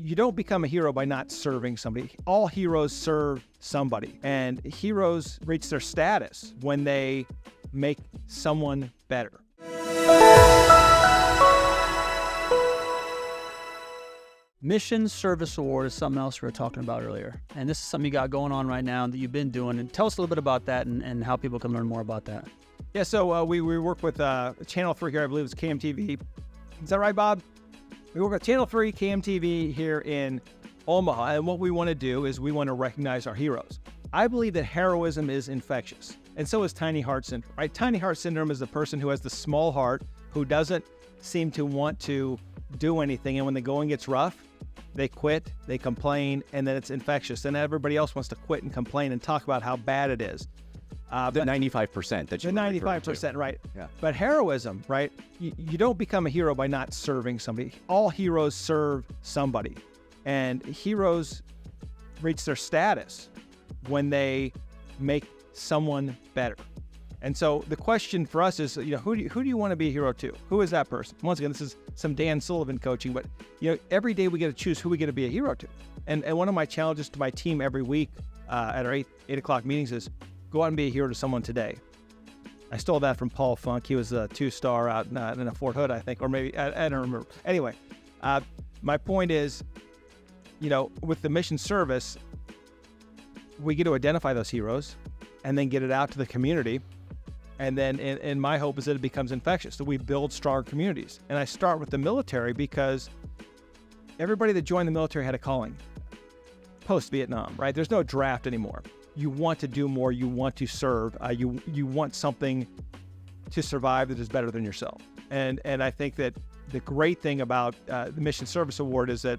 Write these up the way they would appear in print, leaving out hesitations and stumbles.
you don't become a hero by not serving somebody. All heroes serve somebody, and heroes reach their status when they make someone better. Mission Service Award is something else we were talking about earlier. And this is something you got going on right now that you've been doing. And tell us a little bit about that and how people can learn more about that. Yeah, so we work with Channel 3 here, I believe it's KMTV. Is that right, Bob? We work with Channel 3, KMTV here in Omaha. And what we want to do is we want to recognize our heroes. I believe that heroism is infectious. And so is tiny heart syndrome, right? Tiny heart syndrome is the person who has the small heart, who doesn't seem to want to do anything. And when the going gets rough, they quit, they complain, and then it's infectious. And everybody else wants to quit and complain and talk about how bad it is. The 95% that you The 95%, right. Yeah. But heroism, right? You don't become a hero by not serving somebody. All heroes serve somebody. And heroes reach their status when they make someone better. And so the question for us is, who do you want to be a hero to? Who is that person? Once again, this is some Dan Sullivan coaching, but every day we get to choose who we get to be a hero to. And one of my challenges to my team every week at our 8 o'clock meetings is go out and be a hero to someone today. I stole that from Paul Funk. He was a 2-star out in a Fort Hood, I think, or maybe, I don't remember. Anyway, my point is, with the mission service, we get to identify those heroes and then get it out to the community. And then, and my hope is that it becomes infectious, that we build strong communities. And I start with the military because everybody that joined the military had a calling post-Vietnam, right? There's no draft anymore. You want to do more. You want to serve. You want something to survive that is better than yourself. And I think that the great thing about the Mission Service Award is that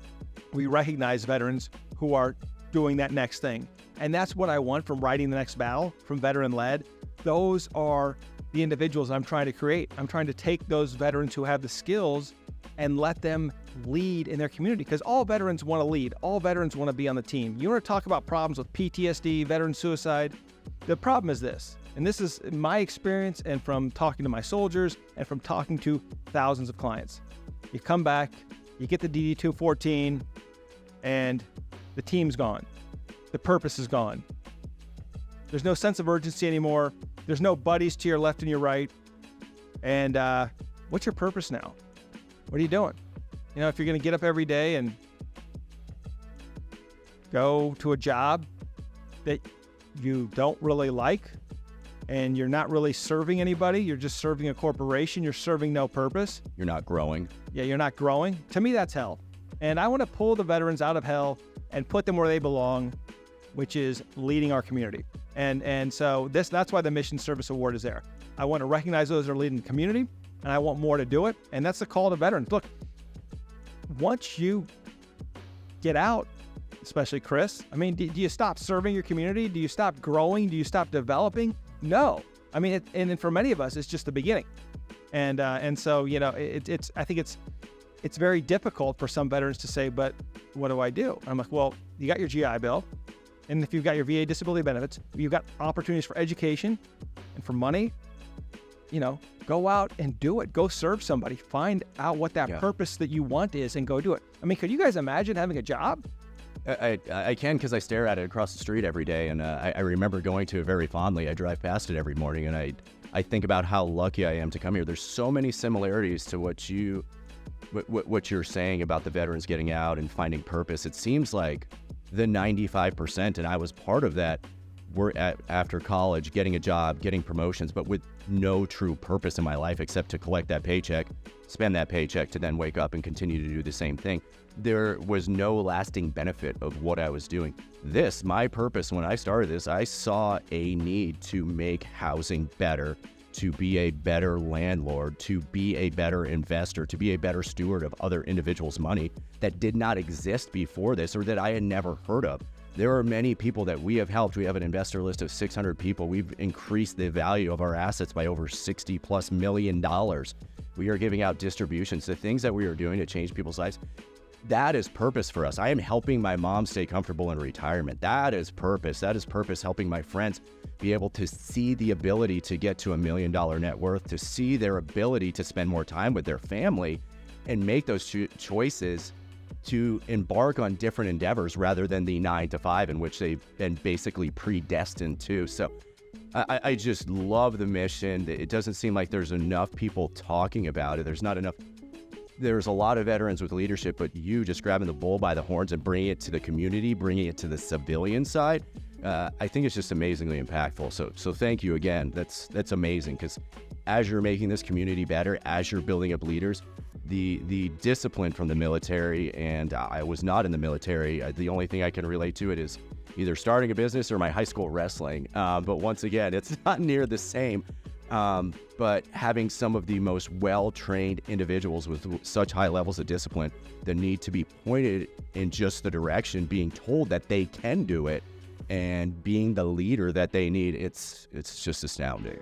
we recognize veterans who are doing that next thing. And that's what I want from Writing the Next Battle, from Veteran-Led. Those are the individuals I'm trying to create. I'm trying to take those veterans who have the skills and let them lead in their community, because all veterans want to lead. All veterans want to be on the team. You want to talk about problems with PTSD, veteran suicide? The problem is this, and this is my experience and from talking to my soldiers and from talking to thousands of clients. You come back, you get the DD-214, and the team's gone. The purpose is gone. There's no sense of urgency anymore. There's no buddies to your left and your right. And what's your purpose now? What are you doing? If you're going to get up every day and go to a job that you don't really like, and you're not really serving anybody, you're just serving a corporation, you're serving no purpose. You're not growing. Yeah, you're not growing. To me, that's hell. And I want to pull the veterans out of hell and put them where they belong, which is leading our community. And so that's why the Mission Service Award is there. I want to recognize those that are leading the community, and I want more to do it. And that's the call to veterans. Look, once you get out, especially Chris, do you stop serving your community? Do you stop growing? Do you stop developing? No. And for many of us, it's just the beginning. And so, I think it's very difficult for some veterans to say, but what do I do? I'm like, well, you got your GI Bill. And if you've got your VA disability benefits, you've got opportunities for education and for money, go out and do it. Go serve somebody. Find out what that purpose that you want is and go do it. Could you guys imagine having a job? I can, because I stare at it across the street every day. And I remember going to it very fondly. I drive past it every morning, and I think about how lucky I am to come here. There's so many similarities to what you're saying about the veterans getting out and finding purpose. It seems like the 95%, and I was part of that, were after college, getting a job, getting promotions, but with no true purpose in my life except to collect that paycheck, spend that paycheck, to then wake up and continue to do the same thing. There was no lasting benefit of what I was doing. My purpose, when I started this, I saw a need to make housing better, to be a better landlord, to be a better investor, to be a better steward of other individuals' money that did not exist before this, or that I had never heard of. There are many people that we have helped. We have an investor list of 600 people. We've increased the value of our assets by over $60+ million. We are giving out distributions. The things that we are doing to change people's lives, that is purpose for us. I am helping my mom stay comfortable in retirement. That is purpose. That is purpose, helping my friends be able to see the ability to get to $1 million net worth, to see their ability to spend more time with their family and make those choices to embark on different endeavors rather than the 9 to 5 in which they've been basically predestined to. So I just love the mission. It doesn't seem like there's enough people talking about it. There's a lot of veterans with leadership, but you just grabbing the bull by the horns and bringing it to the community, bringing it to the civilian side, I think it's just amazingly impactful. So thank you again. That's amazing, because as you're making this community better, as you're building up leaders, the discipline from the military, and I was not in the military. The only thing I can relate to it is either starting a business or my high school wrestling. But once again, it's not near the same. But having some of the most well-trained individuals with such high levels of discipline that need to be pointed in just the direction, being told that they can do it, and being the leader that they need, it's just astounding.